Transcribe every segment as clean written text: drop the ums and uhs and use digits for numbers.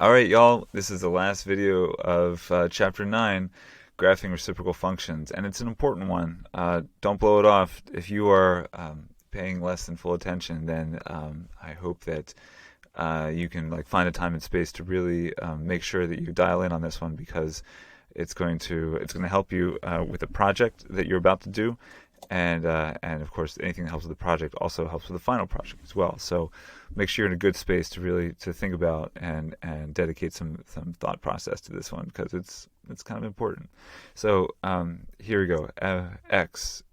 Alright, y'all, this is the last video of Chapter 9, Graphing Reciprocal Functions, and it's an important one. Don't blow it off. If you are paying less than full attention, then I hope that you can find a time and space to really make sure that you dial in on this one, because it's going to help you with the project that you're about to do, and of course anything that helps with the project also helps with the final project as well. So make sure you're in a good space to really think about and dedicate some thought process to this one, because it's kind of important. So here we go. X.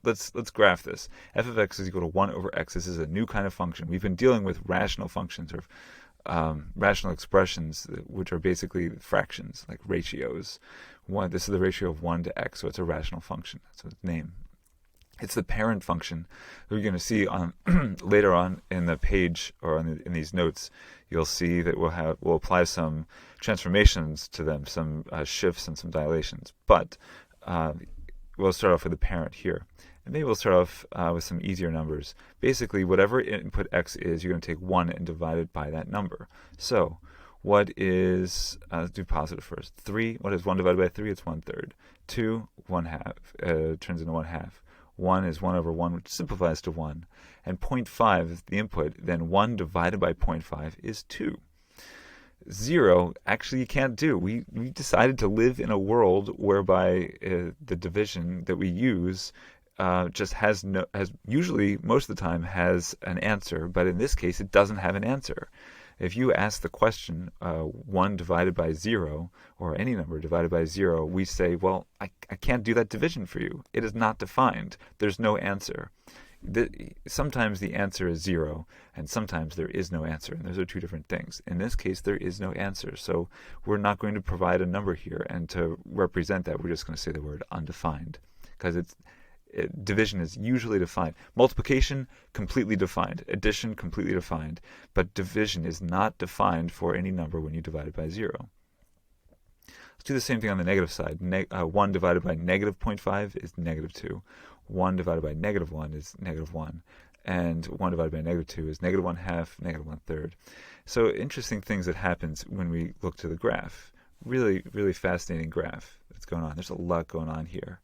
Let's graph this. F of x is equal to 1 over x. This is a new kind of function. We've been dealing with rational functions, or rational expressions, which are basically fractions, like ratios. This is the ratio of 1 to x, so it's a rational function. That's its name. It's the parent function that we're going to see on later on in the page, or in these notes. You'll see that we'll apply some transformations to them, some shifts and some dilations. But we'll start off with the parent here, and maybe we'll start off with some easier numbers. Basically, whatever input x is, you're going to take 1 and divide it by that number. So what is, let's do positive first. 3, what is 1 divided by 3? It's 1/3. 2, 1/2, turns into 1/2. 1 is 1 over 1, which simplifies to 1. And 0.5 is the input. Then 1 divided by 0.5 is 2. 0, actually you can't do. We decided to live in a world whereby the division that we use just has usually, most of the time, has an answer. But in this case, it doesn't have an answer. If you ask the question, 1 divided by 0, or any number divided by 0, we say, well, I can't do that division for you. It is not defined. There's no answer. Sometimes the answer is 0, and sometimes there is no answer, and those are two different things. In this case, there is no answer, so we're not going to provide a number here, and to represent that, we're just going to say the word undefined, because division is usually defined. Multiplication, completely defined. Addition, completely defined. But division is not defined for any number when you divide it by 0. Let's do the same thing on the negative side. 1 divided by negative 0.5 is negative 2. 1 divided by negative 1 is negative 1. And 1 divided by negative 2 is negative 1/2, negative 1/3. So interesting things that happens when we look to the graph. Really, really fascinating graph that's going on. There's a lot going on here.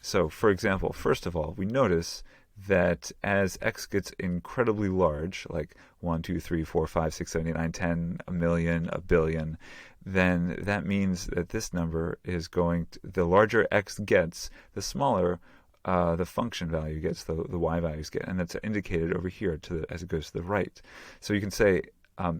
So, for example, first of all, we notice that as x gets incredibly large, like 1, 2, 3, 4, 5, 6, 7, 8, 9, 10, a million, a billion, then that means that this number is the larger x gets, the smaller the function value gets, the y values get, and that's indicated over here as it goes to the right. So you can say,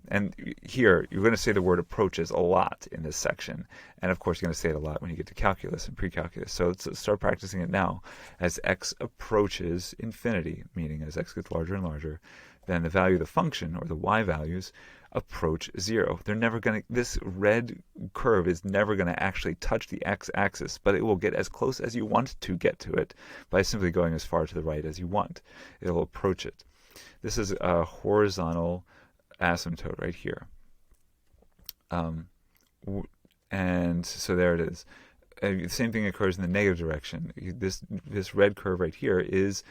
and here, you're going to say the word approaches a lot in this section. And of course, you're going to say it a lot when you get to calculus and pre-calculus. So let's start practicing it now. As x approaches infinity, meaning as x gets larger and larger, then the value of the function, or the y values, approach 0. This red curve is never going to actually touch the x-axis, but it will get as close as you want to get to it by simply going as far to the right as you want. It'll approach it. This is a horizontal asymptote right here, and so there it is. The same thing occurs in the negative direction. This red curve right here is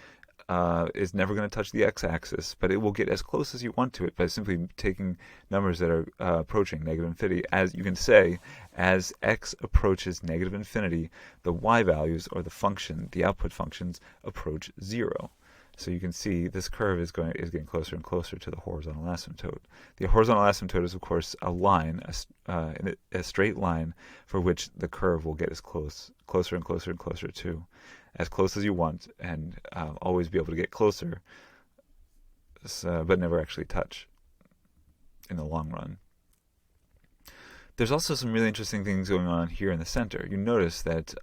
never going to touch the x-axis, but it will get as close as you want to it by simply taking numbers that are approaching negative infinity. As you can say, as x approaches negative infinity, the y values, or the output functions, approach 0. So you can see this curve is getting closer and closer to the horizontal asymptote. The horizontal asymptote is, of course, a line, a straight line, for which the curve will get closer and closer and closer to, as close as you want, and always be able to get closer, but never actually touch in the long run. There's also some really interesting things going on here in the center. You notice that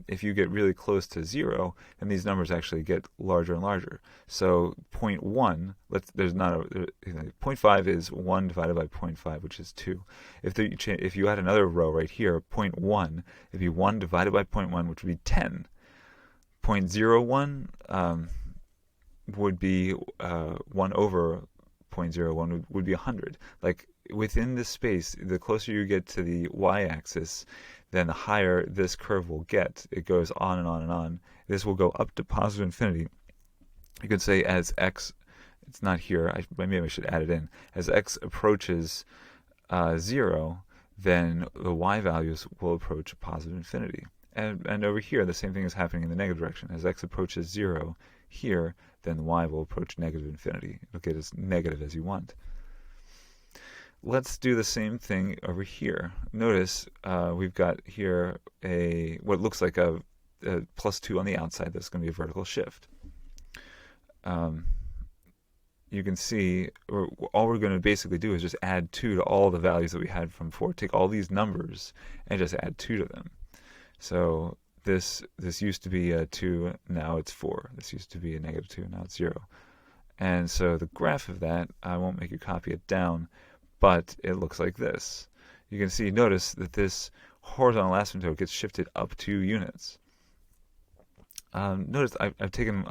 if you get really close to 0, then these numbers actually get larger and larger. So 0.1, 0.5 is 1 divided by 0.5, which is 2. If you had another row right here, 0.1, it'd be 1 divided by 0.1, which would be 10. 0.01 would be 1 over 0.01 would be 100. Within this space, the closer you get to the y-axis, then the higher this curve will get. It goes on and on and on. This will go up to positive infinity. You could say as x, it's not here, maybe I should add it in. As x approaches 0, then the y values will approach positive infinity. And over here, the same thing is happening in the negative direction. As x approaches 0 here, then the y will approach negative infinity. It'll get as negative as you want. Let's do the same thing over here. Notice we've got here what looks like a +2 on the outside. That's going to be a vertical shift. You can see all we're going to basically do is just add 2 to all the values that we had from 4. Take all these numbers and just add 2 to them. So this used to be a 2, now it's 4. This used to be a -2, now it's 0. And so the graph of that, I won't make you copy it down, but it looks like this. You can see, notice that this horizontal asymptote gets shifted up 2 units. Notice I've taken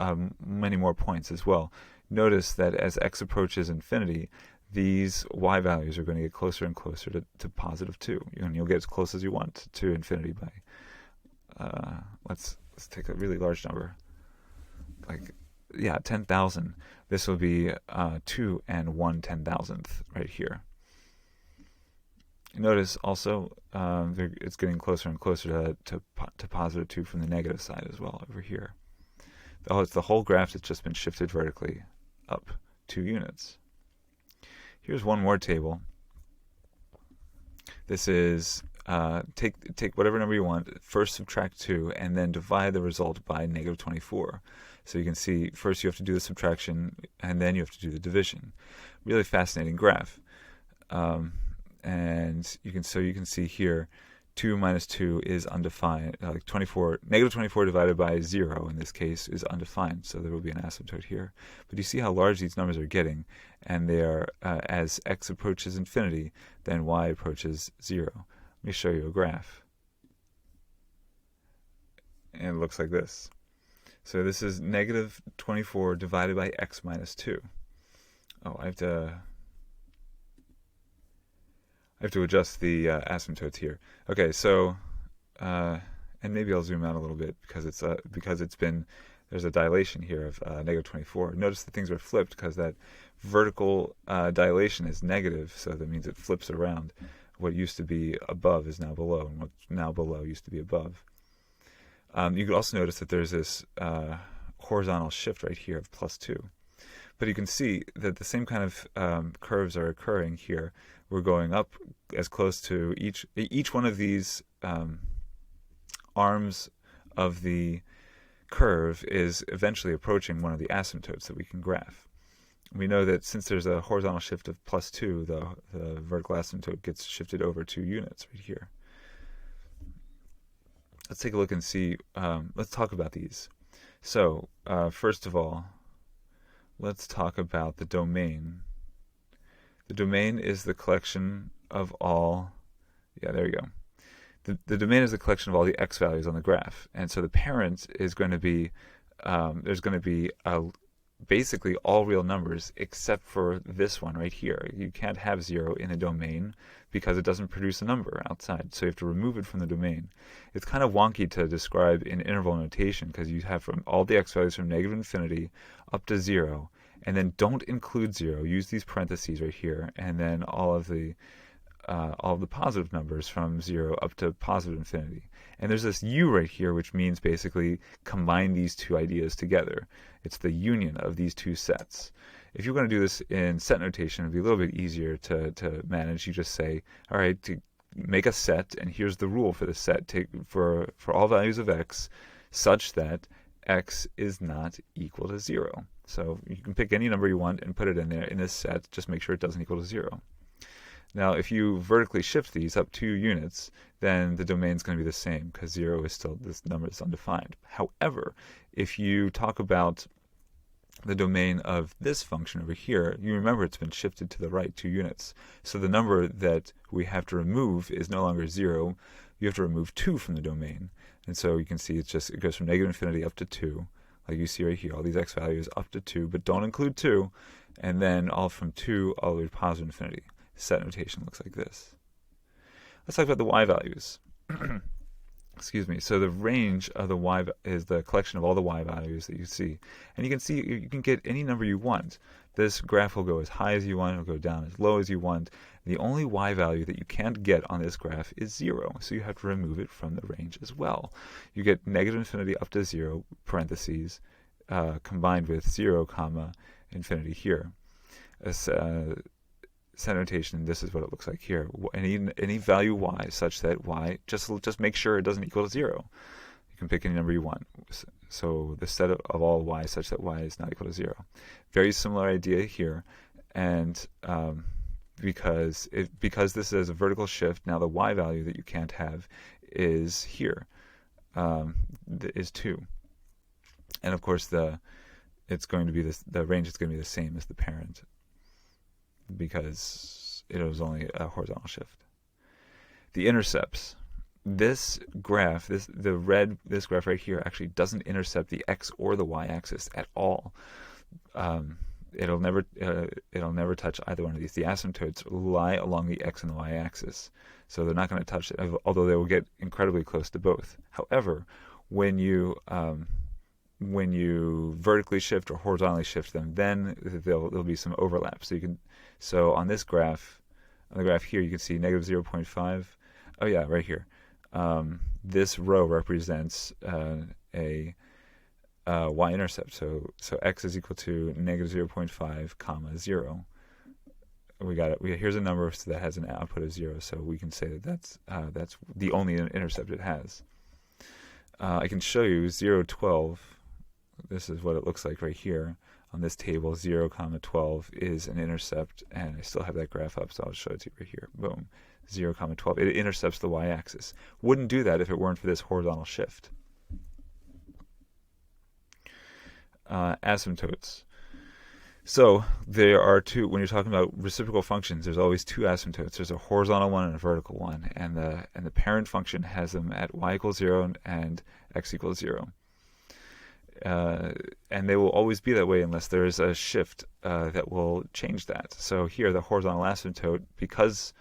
many more points as well. Notice that as x approaches infinity, these y values are going to get closer and closer to +2. And you'll get as close as you want to infinity by, let's take a really large number, like, yeah, 10,000. This will be 2 and 1/10,000th right here. Notice also it's getting closer and closer to +2 from the negative side as well over here. It's the whole graph that's just been shifted vertically up 2 units. Here's one more table. This is take whatever number you want, first subtract 2, and then divide the result by -24. So you can see first you have to do the subtraction, and then you have to do the division. Really fascinating graph. And you can see here 2 minus 2 is undefined. Like -24 divided by 0 in this case is undefined, so there will be an asymptote here. But you see how large these numbers are getting, and they are as x approaches infinity, then y approaches 0. Let me show you a graph. And it looks like this. So this is -24 divided by x minus 2. Oh, I have to adjust the asymptotes here. Okay, so and maybe I'll zoom out a little bit because there's a dilation here of -24. Notice that things are flipped because that vertical dilation is negative, so that means it flips around. What used to be above is now below, and what's now below used to be above. You could also notice that there's this horizontal shift right here of +2. But you can see that the same kind of curves are occurring here. We're going up as close to each one of these arms of the curve is eventually approaching one of the asymptotes that we can graph. We know that since there's a horizontal shift of +2, the vertical asymptote gets shifted over 2 units right here. Let's take a look and see. Let's talk about these. So first of all, let's talk about the domain. The domain is the collection of all, there you go. The domain is the collection of all the x values on the graph. And so the parent is going to be, there's going to be basically all real numbers except for this one right here. You can't have 0 in a domain because it doesn't produce a number outside. So you have to remove it from the domain. It's kind of wonky to describe in interval notation because you have from all the x values from -infinity up to 0. And then don't include 0. Use these parentheses right here, and then all of the positive numbers from 0 up to positive infinity. And there's this u right here, which means basically combine these two ideas together. It's the union of these two sets. If you're going to do this in set notation, it'd be a little bit easier to manage. You just say, all right, to make a set, and here's the rule for the set. Take for all values of x, such that x is not equal to 0. So you can pick any number you want and put it in there in this set. Just make sure it doesn't equal to 0. Now, if you vertically shift these up 2 units, then the domain is going to be the same because 0 is still, this number is undefined. However, if you talk about the domain of this function over here, you remember it's been shifted to the right 2 units. So the number that we have to remove is no longer 0. You have to remove 2 from the domain. And so you can see it goes from -infinity up to 2. Like you see right here, all these x values up to 2, but don't include 2, and then all from 2 all the way to positive infinity. Set notation looks like this. Let's talk about the y values. Excuse me. So the range of the y is the collection of all the y values that you see. And you can see you can get any number you want. This graph will go as high as you want, it'll go down as low as you want. The only y value that you can't get on this graph is 0, so you have to remove it from the range as well. You get negative infinity up to 0, parentheses, combined with 0, comma, infinity here. Set notation, this is what it looks like here. Any value y such that y, just make sure it doesn't equal to 0. You can pick any number you want. So the set of all y such that y is not equal to 0. Very similar idea here, and because this is a vertical shift, now the y value that you can't have is here, is 2, and of course the range is going to be the same as the parent because it was only a horizontal shift. The intercepts. This graph, this graph right here, actually doesn't intercept the x or the y-axis at all. It'll never touch either one of these. The asymptotes lie along the x and the y-axis, so they're not going to touch it, although they will get incredibly close to both. However, when you vertically shift or horizontally shift them, then there'll be some overlap. So on this graph, on the graph here, you can see negative 0.5. Oh yeah, right here. This row represents a y-intercept. So x is equal to negative 0.5, comma 0. We got it. Here's a number that has an output of 0, so we can say that that's the only intercept it has. I can show you 0, 12. This is what it looks like right here on this table. 0, comma 12 is an intercept, and I still have that graph up, so I'll show it to you right here. Boom. 0, comma 12. It intercepts the y-axis. Wouldn't do that if it weren't for this horizontal shift. Asymptotes. So there are two. When you're talking about reciprocal functions, there's always two asymptotes. There's a horizontal one and a vertical one, and the parent function has them at y equals 0 and x equals 0. And they will always be that way unless there is a shift that will change that. So here, the horizontal asymptote, because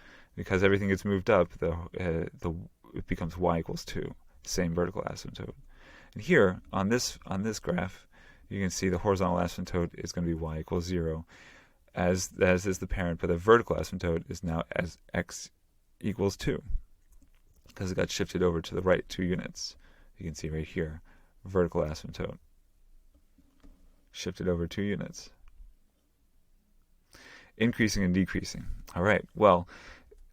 everything gets moved up, it becomes y equals 2, same vertical asymptote. And here on this graph, you can see the horizontal asymptote is going to be y equals 0, as is the parent, but the vertical asymptote is now as x equals 2, because it got shifted over to the right 2 units. You can see right here, vertical asymptote shifted over 2 units. Increasing and decreasing. All right, well,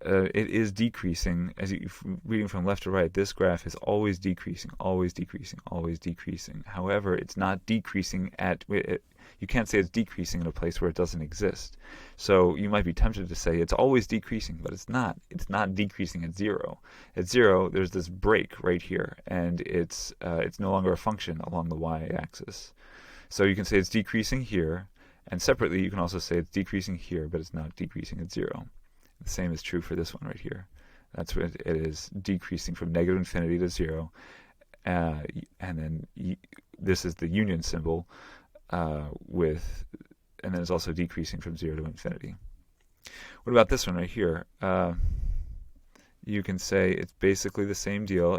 it is decreasing. As you reading from left to right, this graph is always decreasing, always decreasing, always decreasing. However, it's not decreasing you can't say it's decreasing in a place where it doesn't exist. So you might be tempted to say it's always decreasing, but it's not. It's not decreasing at 0. At 0, there's this break right here, and it's no longer a function along the y-axis. So you can say it's decreasing here, and separately you can also say it's decreasing here, but it's not decreasing at 0. The same is true for this one right here. That's what it is, decreasing from negative infinity to 0. And then this is the union symbol and then it's also decreasing from 0 to infinity. What about this one right here? You can say it's basically the same deal,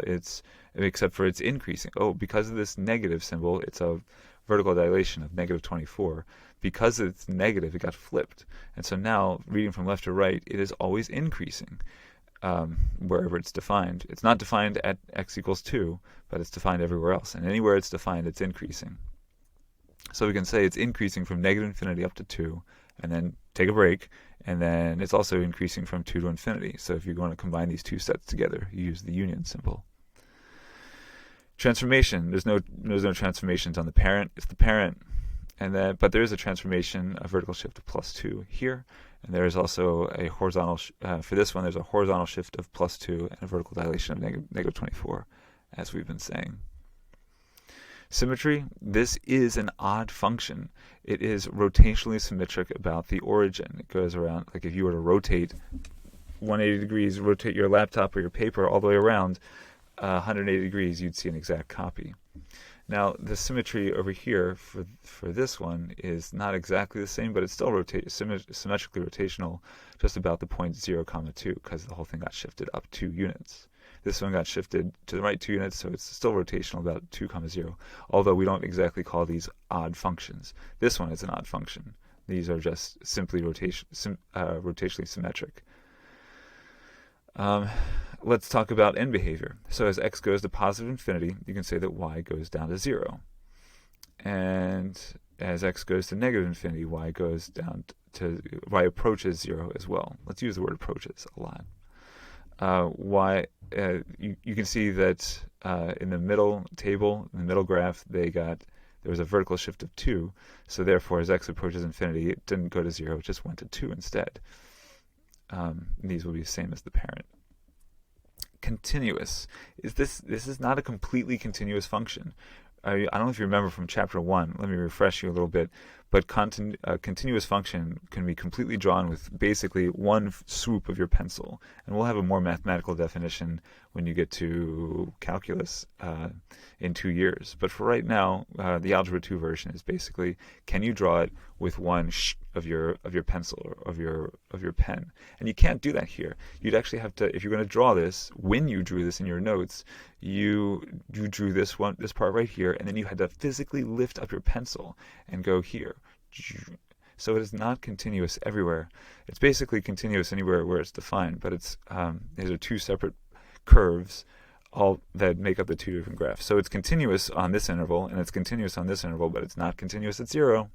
except for it's increasing. Oh, because of this negative symbol, it's a vertical dilation of negative 24. Because it's negative, it got flipped. And so now, reading from left to right, it is always increasing wherever it's defined. It's not defined at x equals 2, but it's defined everywhere else. And anywhere it's defined, it's increasing. So we can say it's increasing from negative infinity up to 2, and then take a break, and then it's also increasing from 2 to infinity. So if you're going to combine these two sets together, you use the union symbol. Transformation. There's no transformations on the parent. It's the parent. But there is a transformation, a vertical shift of +2 here, and there is also a horizontal. For this one, there's a horizontal shift of +2 and a vertical dilation of negative 24, as we've been saying. Symmetry. This is an odd function. It is rotationally symmetric about the origin. It goes around, like if you were to rotate 180 degrees, rotate your laptop or your paper all the way around 180 degrees, you'd see an exact copy. Now, the symmetry over here for this one is not exactly the same, but it's still symmetrically rotational, just about the point 0, 2, because the whole thing got shifted up 2 units. This one got shifted to the right 2 units, so it's still rotational about 2, 0, although we don't exactly call these odd functions. This one is an odd function. These are just simply rotationally symmetric. Let's talk about end behavior. So as x goes to positive infinity, you can say that y goes down to 0. And as x goes to negative infinity, y goes down to y approaches 0 as well. Let's use the word approaches a lot. You can see that in the middle table, in the middle graph, there was a vertical shift of 2. So therefore, as x approaches infinity, it didn't go to 0, it just went to 2 instead. These will be the same as the parent. Continuous. This is not a completely continuous function. I don't know if you remember from chapter 1. Let me refresh you a little bit. But a continuous function can be completely drawn with basically one swoop of your pencil. And we'll have a more mathematical definition when you get to calculus in 2 years. But for right now, the Algebra 2 version is basically, can you draw it with one of your pencil or of your pen? And you can't do that here. You'd actually have to, if you're going to draw this, when you drew this in your notes, you drew this part right here, and then you had to physically lift up your pencil and go here. So it is not continuous everywhere. It's basically continuous anywhere where it's defined, but it's these are 2 separate curves all that make up the 2 different graphs. So it's continuous on this interval, and it's continuous on this interval, but it's not continuous at 0.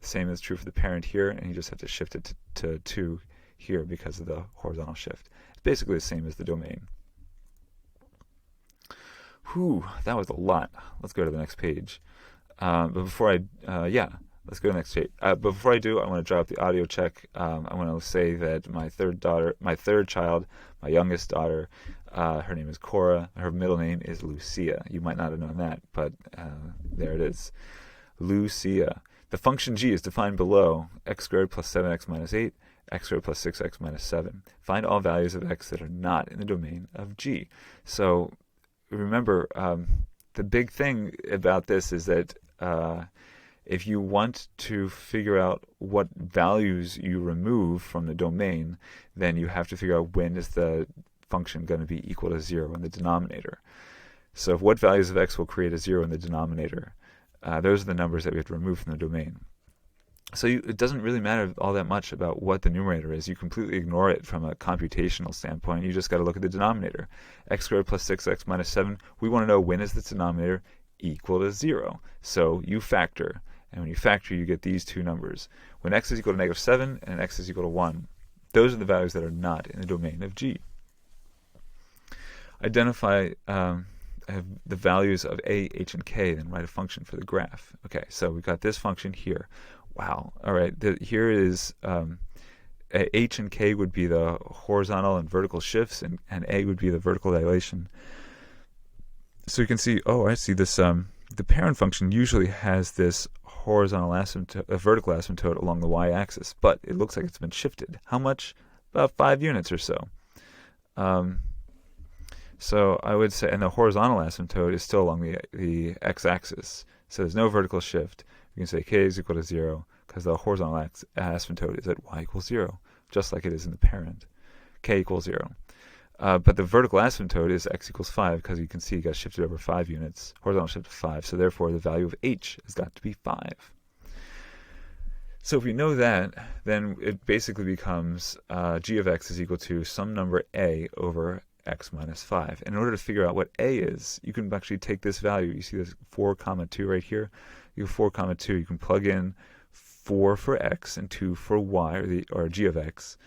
The same is true for the parent here, and you just have to shift it to 2 here because of the horizontal shift. It's basically the same as the domain. Whew, that was a lot. Let's go to the next page. But before let's go to the next page. But before I do, I want to draw up the audio check. I want to say that my third child, my youngest daughter, her name is Cora. Her middle name is Lucia. You might not have known that, but there it is. Lucia. The function g is defined below: x squared plus 7x minus 8, x squared plus 6x minus 7. Find all values of x that are not in the domain of g. So remember, the big thing about this is that if you want to figure out what values you remove from the domain, then you have to figure out when is the function going to be equal to 0 in the denominator. So what values of x will create a 0 in the denominator? Those are the numbers that we have to remove from the domain. So it doesn't really matter all that much about what the numerator is. You completely ignore it from a computational standpoint. You just got to look at the denominator. X squared plus 6x minus 7. We want to know when is the denominator equal to 0. So you factor. And when you factor, you get these 2 numbers. When x is equal to negative 7 and x is equal to 1, those are the values that are not in the domain of g. Identify the values of a, h, and k, then write a function for the graph. Okay, so we've got this function here. Wow. All right, here is h and k would be the horizontal and vertical shifts, and a would be the vertical dilation. So you can see, I see this. The parent function usually has this horizontal vertical asymptote along the y-axis, but it looks like it's been shifted. How much? About 5 units or so. So I would say, and the horizontal asymptote is still along the x-axis. So there's no vertical shift. You can say k is equal to 0 because the horizontal asymptote is at y equals 0, just like it is in the parent. K equals 0. But the vertical asymptote is x equals 5 because you can see it got shifted over 5 units, horizontal shift of 5. So therefore, the value of h has got to be 5. So if we know that, then it basically becomes g of x is equal to some number a over x minus 5. And in order to figure out what a is, you can actually take this value. You see this 4, 2 right here? You have 4, 2. You can plug in 4 for x and 2 for y, or g of x,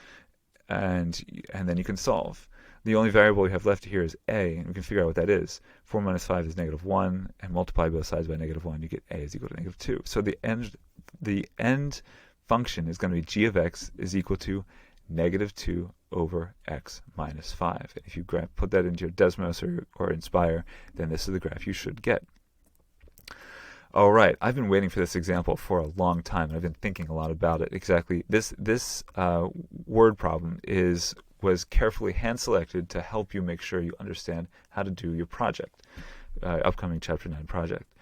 and then you can solve. The only variable we have left here is a, and we can figure out what that is. 4 minus 5 is negative 1, and multiply both sides by negative 1, you get a is equal to negative 2. So the end function is going to be g of x is equal to negative 2 over x minus 5. If you put that into your Desmos or Inspire, then this is the graph you should get. All right, I've been waiting for this example for a long time, and I've been thinking a lot about it. Exactly, this word problem was carefully hand-selected to help you make sure you understand how to do your project, upcoming Chapter 9 project.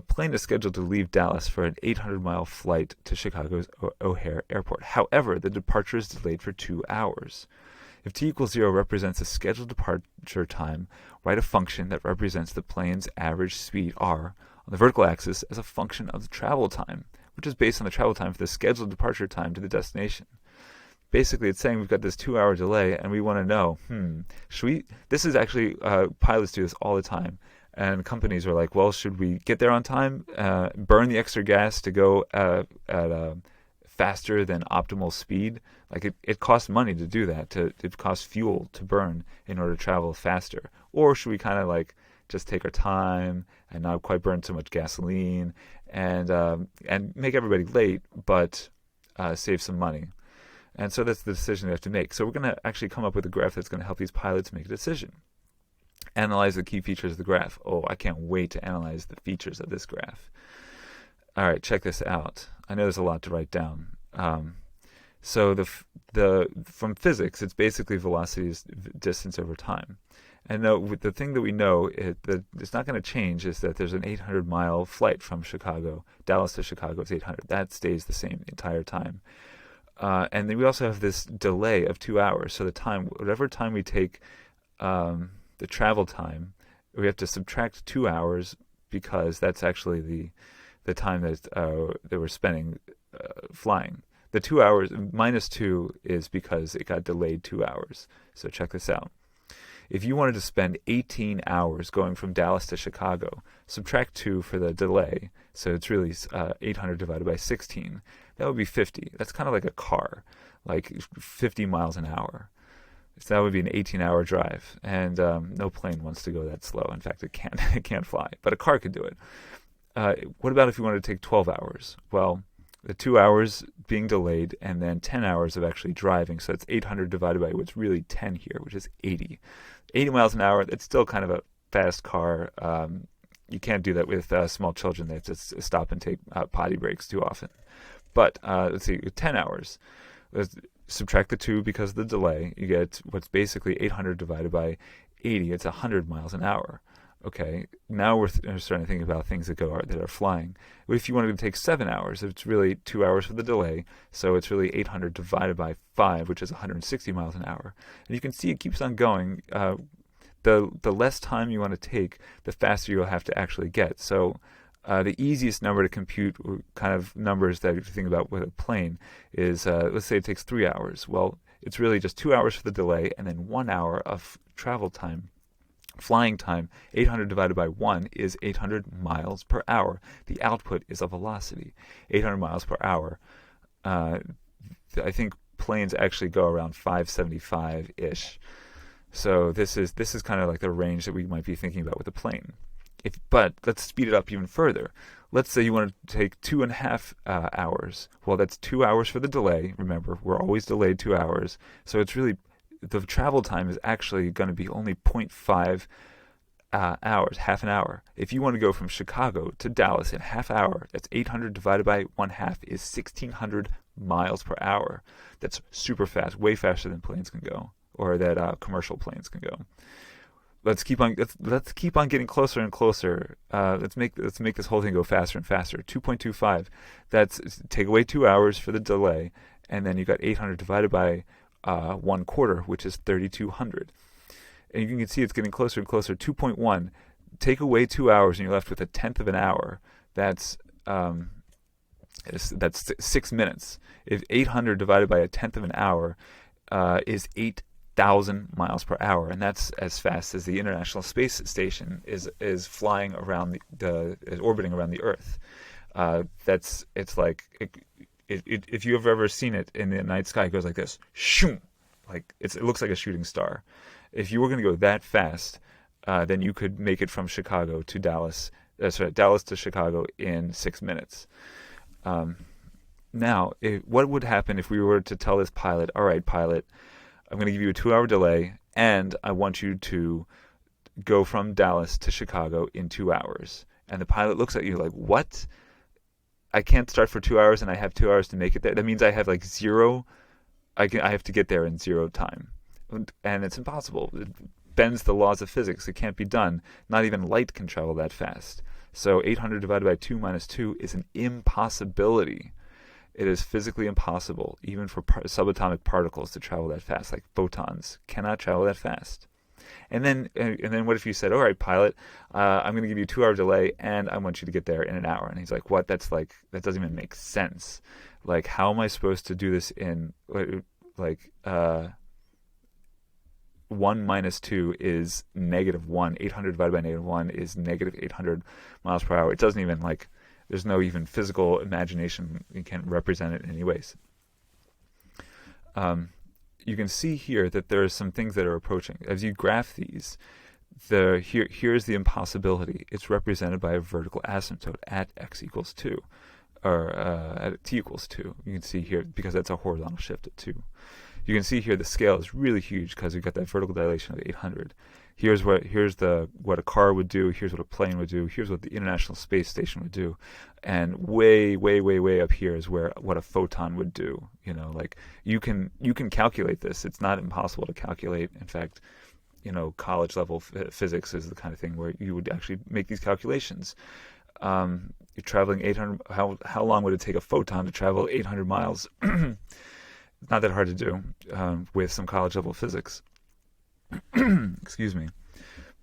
Plane is scheduled to leave Dallas for an 800-mile flight to Chicago's O'Hare Airport. However, the departure is delayed for 2 hours. If t equals 0 represents the scheduled departure time, write a function that represents the plane's average speed r on the vertical axis as a function of the travel time. which is based on the travel time for the scheduled departure time to the destination. Basically, it's saying we've got this 2-hour delay, and we want to know, should we? This is actually pilots do this all the time, and companies are like, well, should we get there on time, burn the extra gas to go at faster than optimal speed? Like it costs money to do that. It costs fuel to burn in order to travel faster. Or should we kind of like just take our time and not quite burn so much gasoline and make everybody late, but save some money? And so that's the decision they have to make. So we're going to actually come up with a graph that's going to help these pilots make a decision. Analyze the key features of the graph. Oh, I can't wait to analyze the features of this graph. All right, check this out. I know there's a lot to write down. So from physics, it's basically velocity is distance over time. And the thing that we know that it's not going to change is that there's an 800-mile flight from Dallas to Chicago is 800. That stays the same the entire time. And then we also have this delay of 2 hours. So whatever time we take, the travel time, we have to subtract 2 hours because that's actually the time that we're spending flying. The 2 hours minus 2 is because it got delayed 2 hours. So check this out. If you wanted to spend 18 hours going from Dallas to Chicago, subtract 2 for the delay, so it's really 800 divided by 16. That would be 50. That's kind of like a car, like 50 miles an hour. So that would be an 18-hour drive, and no plane wants to go that slow. In fact, it can't fly, but a car could do it. What about if you wanted to take 12 hours? Well, the 2 hours being delayed, and then 10 hours of actually driving. So that's 800 divided by what's really 10 here, which is 80. 80 miles an hour, that's still kind of a fast car. You can't do that with small children. They have to stop and take potty breaks too often. But let's see, 10 hours. Let's subtract the 2 because of the delay. You get what's basically 800 divided by 80. It's 100 miles an hour. Okay, now we're starting to think about things that are flying. If you wanted to take 7 hours, it's really 2 hours for the delay, so it's really 800 divided by 5, which is 160 miles an hour. And you can see it keeps on going. The less time you want to take, the faster you'll have to actually get. So the easiest number to compute, kind of numbers that you think about with a plane, is let's say it takes 3 hours. Well, it's really just 2 hours for the delay and then 1 hour of travel time. Flying time, 800 divided by 1 is 800 miles per hour. The output is a velocity, 800 miles per hour. I think planes actually go around 575-ish. So this is kind of like the range that we might be thinking about with a plane. But let's speed it up even further. Let's say you want to take 2.5 hours. Well, that's 2 hours for the delay. Remember, we're always delayed 2 hours. So it's really, the travel time is actually going to be only 0.5 hours, half an hour. If you want to go from Chicago to Dallas in half hour, that's 800 divided by 1/2 is 1,600 miles per hour. That's super fast, way faster than planes can go, or that commercial planes can go. Let's keep on getting closer and closer. Let's make this whole thing go faster and faster. 2.25. That's take away 2 hours for the delay, and then you got 800 divided by 1/4, which is 3,200. And you can see it's getting closer and closer. 2.1. Take away 2 hours, and you're left with 1/10 of an hour. That's 6 minutes. If 800 divided by 1/10 of an hour is 8,000 miles per hour, and that's as fast as the International Space Station is flying around is orbiting around the Earth. If you've ever seen it in the night sky, it goes like this, shoom, it looks like a shooting star. If you were going to go that fast, then you could make it from Chicago to Dallas. Dallas to Chicago in 6 minutes. Now, what would happen if we were to tell this pilot, all right, pilot, I'm going to give you a 2-hour delay, and I want you to go from Dallas to Chicago in 2 hours. And the pilot looks at you like, what? I can't start for 2 hours, and I have 2 hours to make it there. That means I have zero. I have to get there in 0 time, and it's impossible. It bends the laws of physics. It can't be done. Not even light can travel that fast. So 800 divided by 2 minus 2 is an impossibility. It is physically impossible, even for subatomic particles, to travel that fast. Like photons cannot travel that fast. And then what if you said, all right, pilot, I'm going to give you a 2-hour delay, and I want you to get there in an hour. And he's like, what? That doesn't even make sense. Like, how am I supposed to do this in, 1 minus 2 is -1. 800 divided by -1 is -800 miles per hour. It doesn't even, there's no even physical imagination. You can't represent it in any ways. You can see here that there are some things that are approaching. As you graph these, here's the impossibility. It's represented by a vertical asymptote at x equals 2, or at t equals 2. You can see here, because that's a horizontal shift at 2. You can see here the scale is really huge because we've got that vertical dilation of 800. Here's what a car would do. Here's what a plane would do. Here's what the International Space Station would do, and way, way, way, way up here is what a photon would do. You can calculate this. It's not impossible to calculate. In fact, college level physics is the kind of thing where you would actually make these calculations. You're traveling 800. How long would it take a photon to travel 800 miles? It's not that hard to do with some college level physics. Excuse me.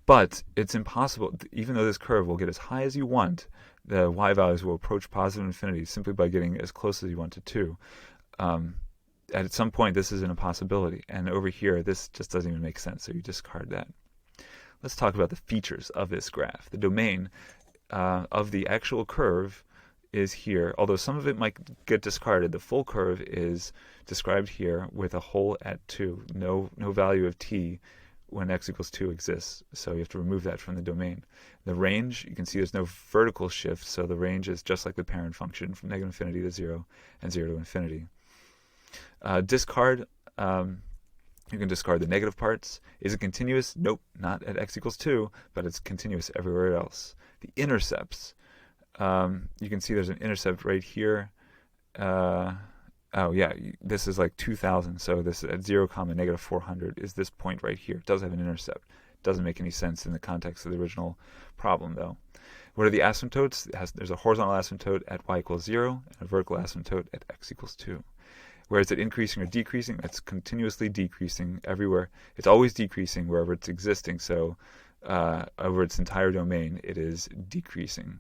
But it's impossible. Even though this curve will get as high as you want, the y values will approach positive infinity simply by getting as close as you want to 2. At some point, this is an impossibility. And over here, this just doesn't even make sense, so you discard that. Let's talk about the features of this graph. The domain of the actual curve is here, although some of it might get discarded. The full curve is described here with a hole at 2. No value of t when x equals 2 exists, so you have to remove that from the domain. The range, you can see there's no vertical shift, so the range is just like the parent function from -infinity to 0 and 0 to infinity. Discard, you can discard the negative parts. Is it continuous? Nope, not at x equals 2, but it's continuous everywhere else. The intercepts, you can see there's an intercept right here. This is like 2000, so this at 0, -400 is this point right here. It does have an intercept. Doesn't make any sense in the context of the original problem, though. What are the asymptotes? There's a horizontal asymptote at y equals 0 and a vertical asymptote at x equals 2. Where is it increasing or decreasing? It's continuously decreasing everywhere. It's always decreasing wherever it's existing, so over its entire domain, it is decreasing.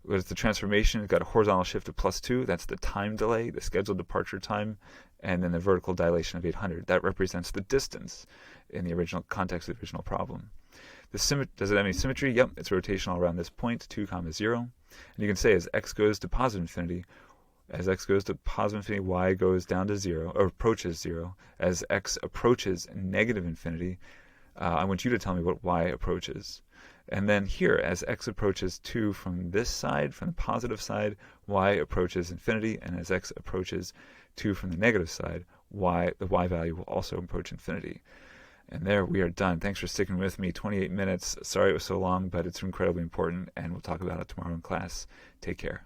What is the transformation? It's got a horizontal shift of +2. That's the time delay, the scheduled departure time, and then the vertical dilation of 800. That represents the distance in the original context of the original problem. Does it have any symmetry? Yep, it's rotational around this point, 2, 0. And you can say as x goes to positive infinity, y goes down to 0, or approaches 0. As x approaches negative infinity, I want you to tell me what y approaches. And then here, as x approaches 2 from this side, from the positive side, y approaches infinity, and as x approaches 2 from the negative side, the y value will also approach infinity. And there we are done. Thanks for sticking with me. 28 minutes. Sorry it was so long, but it's incredibly important, and we'll talk about it tomorrow in class. Take care.